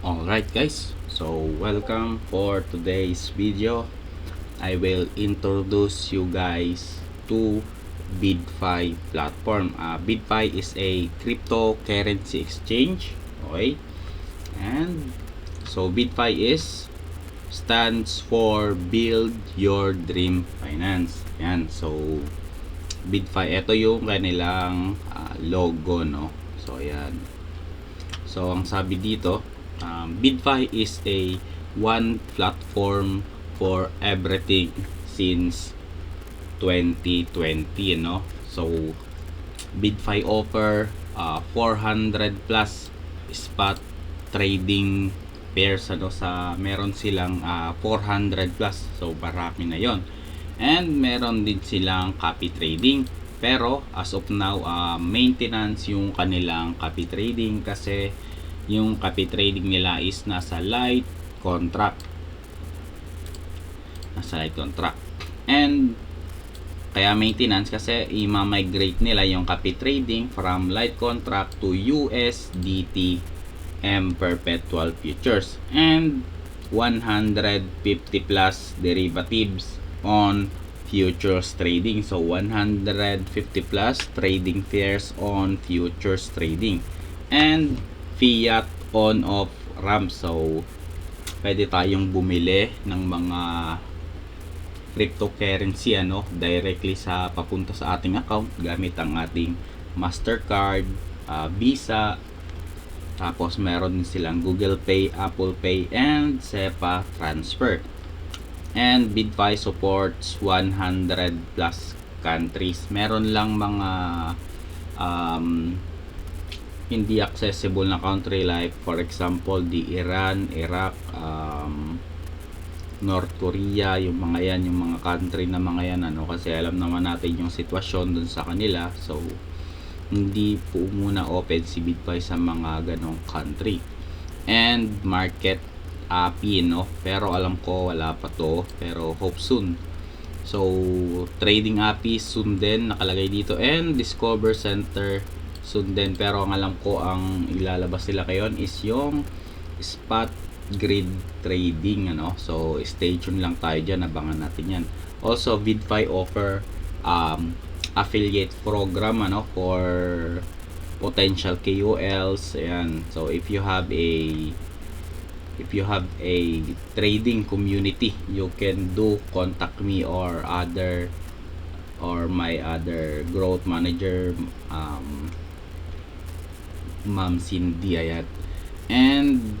Alright guys, so welcome for today's video. I will introduce you guys to BitFi platform. BitFi is a cryptocurrency exchange. Okay, and so BitFi stands for Build Your Dream Finance. Yan, so BitFi, ito yung kanilang logo, no? So ayan. So ang sabi dito, BitFi is a one platform for everything since 2020, no? So BitFi offer 400 plus spot trading pairs, ano, sa meron silang 400 plus, so marami na yon. And meron din silang copy trading, pero as of now maintenance yung kanilang copy trading kasi yung copy trading nila is nasa light contract, and kaya maintenance kasi i-migrate nila yung copy trading from light contract to USDT and perpetual futures, and 150 plus derivatives on futures trading. So 150 plus trading pairs on futures trading, and fiat on off ramp. So pwede tayong bumili ng mga cryptocurrency, ano, directly sa papunta sa ating account gamit ang ating Mastercard, Visa, tapos meron din silang Google Pay, Apple Pay, and SEPA transfer. And BitFi supports 100 plus countries. Meron lang mga hindi accessible na country, like for example the Iran, Iraq, North Korea, yung mga yan, yung mga country na mga yan, ano, kasi alam naman natin yung sitwasyon dun sa kanila. So hindi po muna open si BitFi sa mga ganong country. And market API, no, pero alam ko wala pa to, pero hope soon. So trading API soon din nakalagay dito, and Discover Center soon din, pero ang alam ko ang ilalabas nila ngayon is yung spot grid trading, ano. So stay tuned lang tayo dyan, abangan natin yan. Also BitFi offer affiliate program, ano, for potential KOLs. Ayan, so if you have a trading community, you can contact me or my other growth manager, Ma'am Cindy. Ayan. And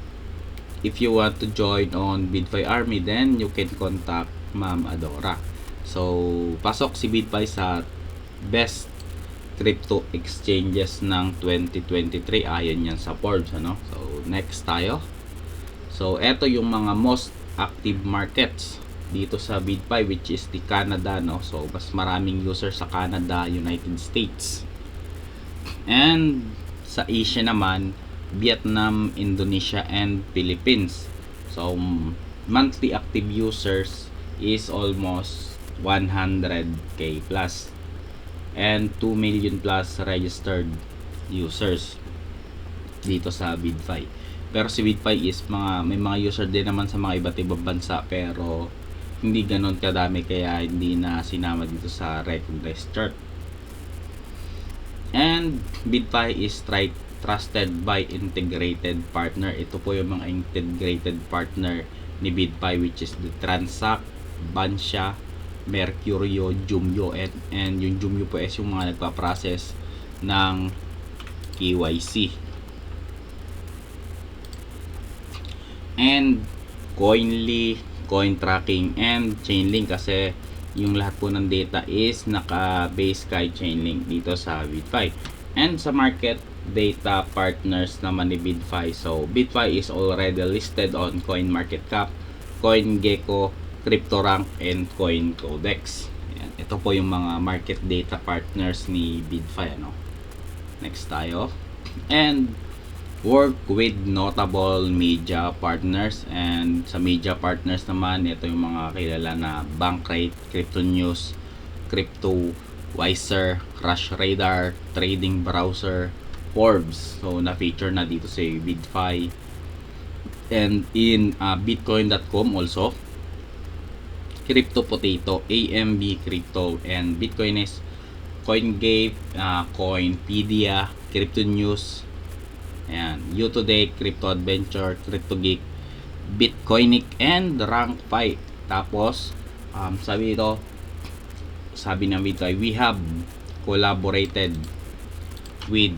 if you want to join on BitFi Army, then you can contact Ma'am Adora. So pasok si BitFi sa best crypto exchanges ng 2023, ayon yan sa Forbes, ano. So next tayo. So eto yung mga most active markets dito sa BitFi, which is the Canada, no. So mas maraming users sa Canada, United States, and sa Asia naman, Vietnam, Indonesia, and Philippines. So monthly active users is almost 100k plus, and 2 million plus registered users dito sa BitFi. Pero si BitFi is may mga user din naman sa mga iba't ibang bansa, pero hindi ganoon kadami, kaya hindi na sinama dito sa recognized chart. And BitFi is trusted by integrated partner. Ito po yung mga integrated partner ni BitFi, which is the Transact, Bansha, Mercurio, Jumio, and yung Jumio po is yung mga nagpa-process ng KYC. And Coinly, Cointracking, and Chainlink, kasi yung lahat po ng data is naka-base kay Chainlink dito sa BitFi. And sa market data partners naman ni BitFi, so BitFi is already listed on CoinMarketCap, CoinGecko, CryptoRank, and CoinCodex. Ayan, ito po yung mga market data partners ni BitFi, ano. Next tayo. And work with notable media partners, and sa media partners naman, ito yung mga kilala na Bankrate, Crypto News, CryptoWiser, Crash Radar, Trading Browser, Forbes. So na-feature na dito sa BitFi. And in bitcoin.com also, Crypto Potato, AMB Crypto, and Bitcoin is CoinGate, Coinpedia, Crypto News, ayan, U-Today, Crypto Adventure, Crypto Geek, Bitcoinic, and Rank5. Tapos, sabi ng video, we have collaborated with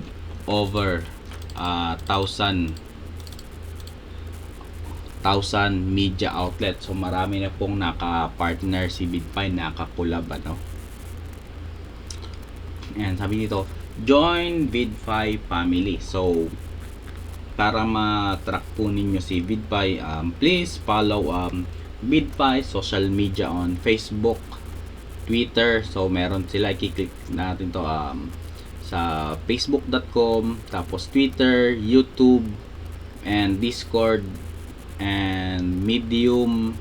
over 1,000 media outlet. So marami na pong naka-partner si BitFi, naka-collab ano. And sabi dito, join BitFi family. So para ma-track po ninyo si BitFi, please follow BitFi social media on Facebook, Twitter. So meron sila, i-click natin to sa facebook.com, tapos Twitter, YouTube, and Discord, and Medium,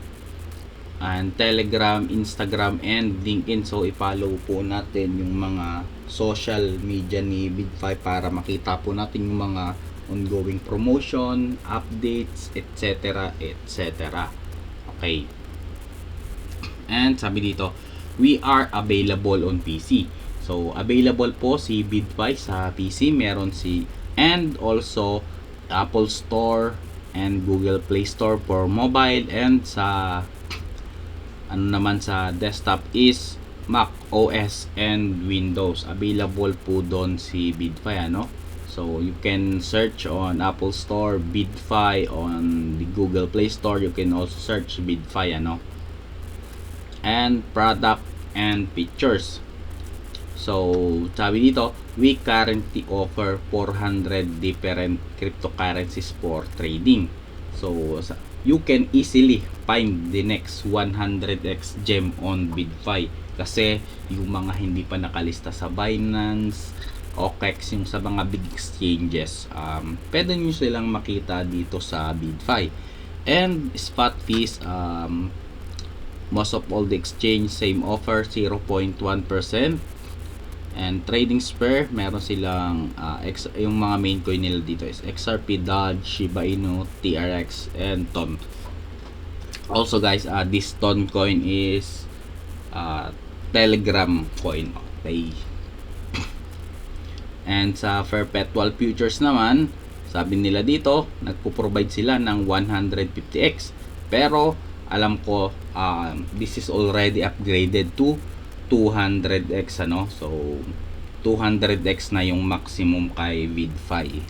and Telegram, Instagram, and LinkedIn. So i-follow po natin yung mga social media ni BitFi para makita po natin yung mga ongoing promotion, updates, etc. etc. Okay. And sabi dito, we are available on PC. So available po si BitFi sa PC, meron and also Apple Store and Google Play Store for mobile, and sa naman sa desktop is Mac OS and Windows. Available po doon si BitFi ano. So you can search on Apple Store BitFi, on the Google Play Store you can also search BitFi ano. And product and features. So sabi dito, we currently offer 400 different cryptocurrencies for trading. So you can easily find the next 100x gem on BitFi, kasi yung mga hindi pa nakalista sa Binance, OKEx, yung sa mga big exchanges, pwede nyo silang makita dito sa BitFi. And spot fees, most of all the exchange same offer, 0.1%. And trading spare, meron silang yung mga main coin nila dito is XRP, Doge, Shiba Inu, TRX, and TON. Also guys, this TON coin is Telegram coin. Okay. And sa perpetual futures naman, sabi nila dito, nagpo-provide sila ng 150x. Pero alam ko this is already upgraded to 200x ano. So 200x na yung maximum kay BitFi.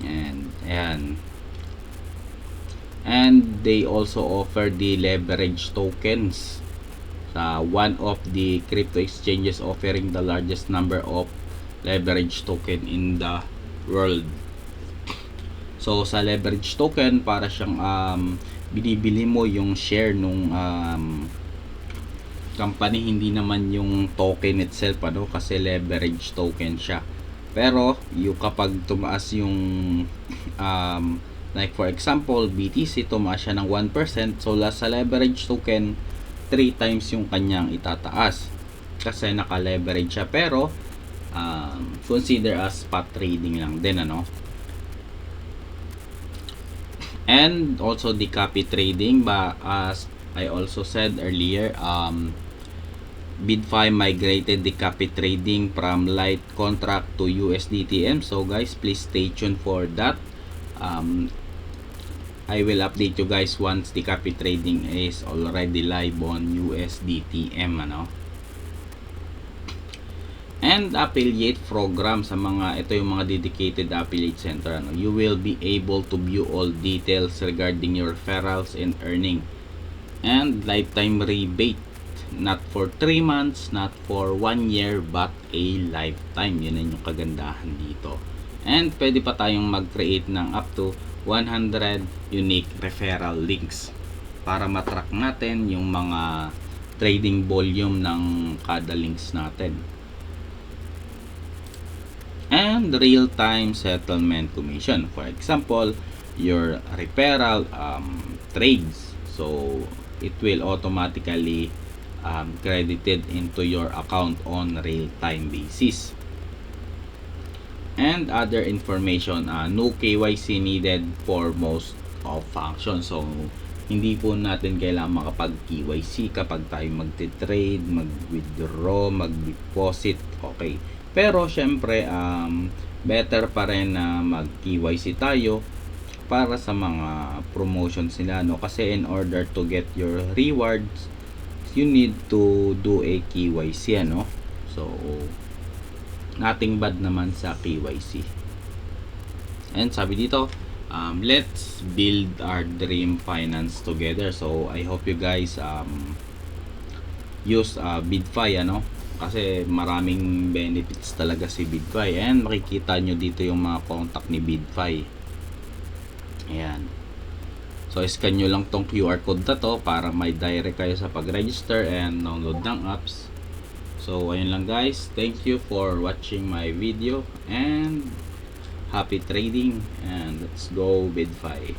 And ayan. And they also offer the leverage tokens sa one of the crypto exchanges offering the largest number of leverage token in the world. So sa leverage token, para siyang binibili mo yung share nung company, hindi naman yung token itself ano, kasi leverage token siya. Pero yung kapag tumaas yung like for example BTC, tumaas siya ng 1%, so sa leverage token 3 times yung kanyang itataas kasi naka-leverage siya. Pero consider as spot trading lang din ano. And also the copy trading, as I also said earlier, BitFi migrated the copy trading from Lite contract to USDTM. So guys, please stay tuned for that. I will update you guys once the copy trading is already live on USDTM ano. And affiliate program, sa mga ito yung mga dedicated affiliate center ano. You will be able to view all details regarding your referrals and earning. And lifetime rebate, not for 3 months, not for 1 year, but a lifetime. Yun yung kagandahan dito. And pwede pa tayong mag-create ng up to 100 unique referral links para matrack natin yung mga trading volume ng kada links natin. And real-time settlement commission, for example your referral trades, so it will automatically credited into your account on real-time basis. and other information. No KYC needed for most of functions. So hindi po natin kailangan makapag-KYC kapag tayo magte-trade, mag-withdraw, mag-deposit. Okay. Pero syempre, better pa rin na mag-KYC tayo para sa mga promotions nila, no? Kasi in order to get your rewards, you need to do a KYC, ano? So nothing bad naman sa KYC. And sabi dito, let's build our dream finance together. So I hope you guys use BidFi, ano? Kasi maraming benefits talaga si BidFi, and makikita nyo dito yung mga contact ni BidFi. Ayan. So scan nyo lang tong QR code na to para may direct kayo sa pag-register and download ng apps. So ayun lang guys, thank you for watching my video and happy trading, and let's go BidFi.